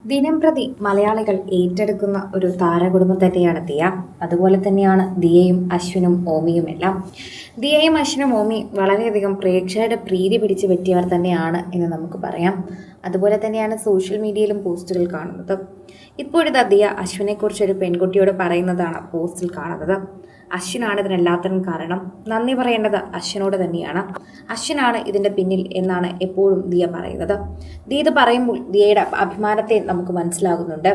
ദിനംപ്രതി മലയാളികൾ ഏറ്റെടുക്കുന്ന ഒരു താരകുടുംബം തന്നെയാണ് ദിയ. അതുപോലെ തന്നെയാണ് ദിയയും അശ്വിനും ഓമിയുമെല്ലാം. ദിയയും അശ്വിനും ഓമി വളരെയധികം പ്രേക്ഷകരുടെ പ്രീതി പിടിച്ചു പറ്റിയവർ തന്നെയാണ് എന്ന് നമുക്ക് പറയാം. അതുപോലെ തന്നെയാണ് സോഷ്യൽ മീഡിയയിലും പോസ്റ്റുകൾ കാണുന്നത്. ഇപ്പോഴിതാ ദിയ അശ്വിനെക്കുറിച്ചൊരു പെൺകുട്ടിയോട് പറയുന്നതാണ് പോസ്റ്റിൽ കാണുന്നത്. അശ്വിനാണ് ഇതിനെല്ലാത്തിനും കാരണം. നന്ദി പറയേണ്ടത് അശ്വിനോട് തന്നെയാണ്. അശ്വിനാണ് ഇതിൻ്റെ പിന്നിൽ എന്നാണ് എപ്പോഴും ദിയ പറയുന്നത്. ദിയ ഇത് പറയുമ്പോൾ ദിയയുടെ അഭിമാനത്തെ നമുക്ക് മനസ്സിലാകുന്നുണ്ട്.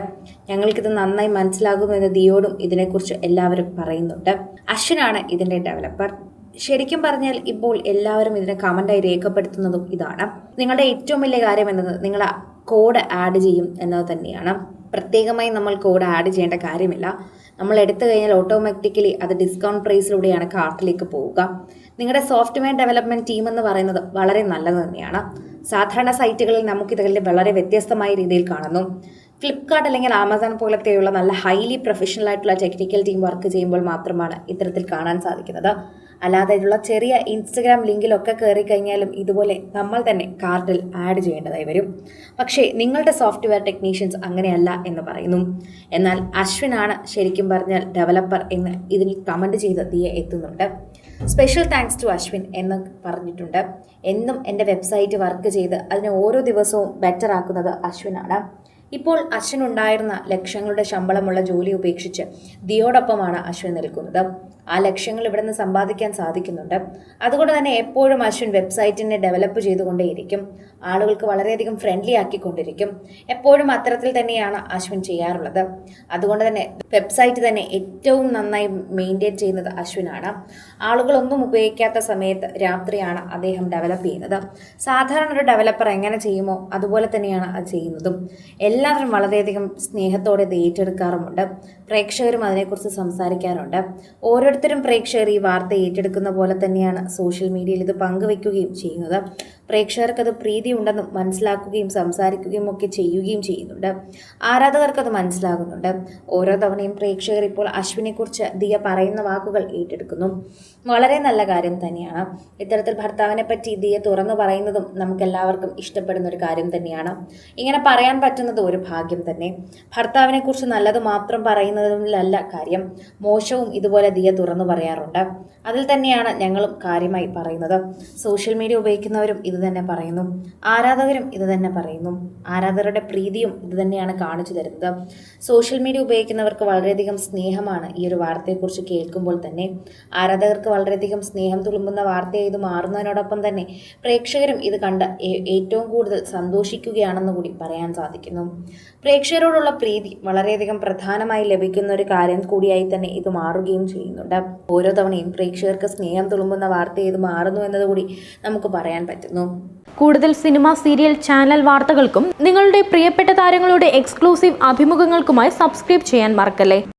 ഞങ്ങൾക്കിത് നന്നായി മനസ്സിലാകുമെന്ന് ദിയോടും ഇതിനെക്കുറിച്ച് എല്ലാവരും പറയുന്നുണ്ട്. അശ്വിനാണ് ഇതിൻ്റെ ഡെവലപ്പർ. ശരിക്കും പറഞ്ഞാൽ ഇപ്പോൾ എല്ലാവരും ഇതിനെ കമൻ്റായി രേഖപ്പെടുത്തുന്നതും ഇതാണ്. നിങ്ങളുടെ ഏറ്റവും വലിയ കാര്യം എന്നത് നിങ്ങൾ കോഡ് ആഡ് ചെയ്യും എന്നത് തന്നെയാണ്. പ്രത്യേകമായി നമ്മൾ കോഡ് ആഡ് ചെയ്യേണ്ട കാര്യമില്ല. നമ്മൾ എടുത്തു കഴിഞ്ഞാൽ ഓട്ടോമാറ്റിക്കലി അത് ഡിസ്കൗണ്ട് പ്രൈസിലൂടെയാണ് കാർട്ടിലേക്ക് പോവുക. നിങ്ങളുടെ സോഫ്റ്റ്വെയർ ഡെവലപ്മെൻറ്റ് ടീം എന്ന് പറയുന്നത് വളരെ നല്ലത് തന്നെയാണ്. സാധാരണ സൈറ്റുകളിൽ നമുക്കിതിൽ വളരെ വ്യത്യസ്തമായ രീതിയിൽ കാണുന്നു. ഫ്ലിപ്കാർട്ട് അല്ലെങ്കിൽ ആമസോൺ പോലത്തെയുള്ള നല്ല ഹൈലി പ്രൊഫഷണൽ ആയിട്ടുള്ള ടെക്നിക്കൽ ടീം വർക്ക് ചെയ്യുമ്പോൾ മാത്രമാണ് ഇത്തരത്തിൽ കാണാൻ സാധിക്കുന്നത്. അല്ലാതെ ഉള്ള ചെറിയ ഇൻസ്റ്റഗ്രാം ലിങ്കിലൊക്കെ കയറി കഴിഞ്ഞാലും ഇതുപോലെ നമ്മൾ തന്നെ കാർട്ടിൽ ആഡ് ചെയ്യേണ്ടതായി വരും. പക്ഷേ നിങ്ങളുടെ സോഫ്റ്റ്വെയർ ടെക്നീഷ്യൻസ് അങ്ങനെയല്ല എന്ന് പറയുന്നു. എന്നാൽ അശ്വിനാണ് ശരിക്കും പറഞ്ഞാൽ ഡെവലപ്പർ എന്ന് ഇതിൽ കമൻറ്റ് ചെയ്ത് ദിയ എത്തുന്നുണ്ട്. സ്പെഷ്യൽ താങ്ക്സ് ടു അശ്വിൻ എന്ന് പറഞ്ഞിട്ടുണ്ട്. എന്നും എൻ്റെ വെബ്സൈറ്റ് വർക്ക് ചെയ്ത് അതിനെ ഓരോ ദിവസവും ബെറ്റർ ആക്കുന്നത് അശ്വിനാണ്. ഇപ്പോൾ അശ്വിൻ ഉണ്ടായിരുന്ന ലക്ഷങ്ങളുടെ ശമ്പളമുള്ള ജോലി ഉപേക്ഷിച്ച് ദിയോടൊപ്പമാണ് അശ്വിൻ നിൽക്കുന്നത്. ആ ലക്ഷ്യങ്ങൾ ഇവിടെ നിന്ന് സമ്പാദിക്കാൻ സാധിക്കുന്നുണ്ട്. അതുകൊണ്ട് തന്നെ എപ്പോഴും അശ്വിൻ വെബ്സൈറ്റിനെ ഡെവലപ്പ് ചെയ്തുകൊണ്ടേയിരിക്കും. ആളുകൾക്ക് വളരെയധികം ഫ്രണ്ട്ലി ആക്കിക്കൊണ്ടിരിക്കും. എപ്പോഴും അത്തരത്തിൽ തന്നെയാണ് അശ്വിൻ ചെയ്യാറുള്ളത്. അതുകൊണ്ട് തന്നെ വെബ്സൈറ്റ് തന്നെ ഏറ്റവും നന്നായി മെയിൻറ്റെയിൻ ചെയ്യുന്നത് അശ്വിനാണ്. ആളുകളൊന്നും ഉപയോഗിക്കാത്ത സമയത്ത് രാത്രിയാണ് അദ്ദേഹം ഡെവലപ്പ് ചെയ്യുന്നത്. സാധാരണ ഒരു ഡെവലപ്പർ എങ്ങനെ ചെയ്യുമോ അതുപോലെ തന്നെയാണ് അത് ചെയ്യുന്നതും. എല്ലാവരും വളരെയധികം സ്നേഹത്തോടെ ഇത് ഏറ്റെടുക്കാറുമുണ്ട്. പ്രേക്ഷകരും അതിനെക്കുറിച്ച് സംസാരിക്കാറുണ്ട്. ഓരോരുത്തരും പ്രേക്ഷകർ ഈ വാർത്ത ഏറ്റെടുക്കുന്ന പോലെ തന്നെയാണ് സോഷ്യൽ മീഡിയയിൽ ഇത് പങ്കുവയ്ക്കുകയും ചെയ്യുന്നത്. പ്രേക്ഷകർക്കത് പ്രീതി ഉണ്ടെന്നും മനസ്സിലാക്കുകയും സംസാരിക്കുകയും ഒക്കെ ചെയ്യുകയും ചെയ്യുന്നുണ്ട്. ആരാധകർക്കത് മനസ്സിലാകുന്നുണ്ട്. ഓരോ തവണയും പ്രേക്ഷകർ ഇപ്പോൾ അശ്വിനെക്കുറിച്ച് ദിയ പറയുന്ന വാക്കുകൾ ഏറ്റെടുക്കുന്നു. വളരെ നല്ല കാര്യം തന്നെയാണ്. ഇത്തരത്തിൽ ഭർത്താവിനെ പറ്റി ദിയ തുറന്നു പറയുന്നതും നമുക്കെല്ലാവർക്കും ഇഷ്ടപ്പെടുന്ന ഒരു കാര്യം തന്നെയാണ്. ഇങ്ങനെ പറയാൻ പറ്റുന്നത് ഒരു ഭാഗ്യം തന്നെ. ഭർത്താവിനെ കുറിച്ച് നല്ലത് മാത്രം പറയുന്നതിലല്ല കാര്യം, മോശവും ഇതുപോലെ ദിയ തുറന്നു പറയാറുണ്ട്. അതിൽ തന്നെയാണ് ഞങ്ങളും കാര്യമായി പറയുന്നത്. സോഷ്യൽ മീഡിയ ഉപയോഗിക്കുന്നവരും ഇത് തന്നെ പറയുന്നു, ആരാധകരും ഇത് തന്നെ പറയുന്നു. ആരാധകരുടെ പ്രീതിയും ഇത് തന്നെയാണ് കാണിച്ചു തരുന്നത്. സോഷ്യൽ മീഡിയ ഉപയോഗിക്കുന്നവർക്ക് വളരെയധികം സ്നേഹമാണ് ഈ ഒരു വാർത്തയെക്കുറിച്ച് കേൾക്കുമ്പോൾ തന്നെ. ആരാധകർക്ക് വളരെയധികം സ്നേഹം തുളുമ്പുന്ന വാർത്തയായി ഇത് മാറുന്നതിനോടൊപ്പം തന്നെ പ്രേക്ഷകരും ഇത് കണ്ട് ഏറ്റവും കൂടുതൽ സന്തോഷിക്കുകയാണെന്ന് കൂടി പറയാൻ സാധിക്കുന്നു. പ്രേക്ഷകരോടുള്ള പ്രീതി വളരെയധികം പ്രധാനമായി ലഭിക്കുന്ന ഒരു കാര്യം കൂടിയായി തന്നെ ഇത് മാറുകയും ചെയ്യുന്നുണ്ട്. ഓരോ തവണയും പ്രേക്ഷകർക്ക് സ്നേഹം തുളുമ്പുന്ന വാർത്ത ഇത് മാറുന്നു എന്നതുകൂടി നമുക്ക് പറയാൻ പറ്റുന്നു. കൂടുതൽ സിനിമ, സീരിയൽ, ചാനൽ വാർത്തകൾക്കും നിങ്ങളുടെ പ്രിയപ്പെട്ട താരങ്ങളുടെ എക്സ്ക്ലൂസീവ് അഭിമുഖങ്ങൾക്കുമായി സബ്സ്ക്രൈബ് ചെയ്യാൻ മറക്കല്ലേ.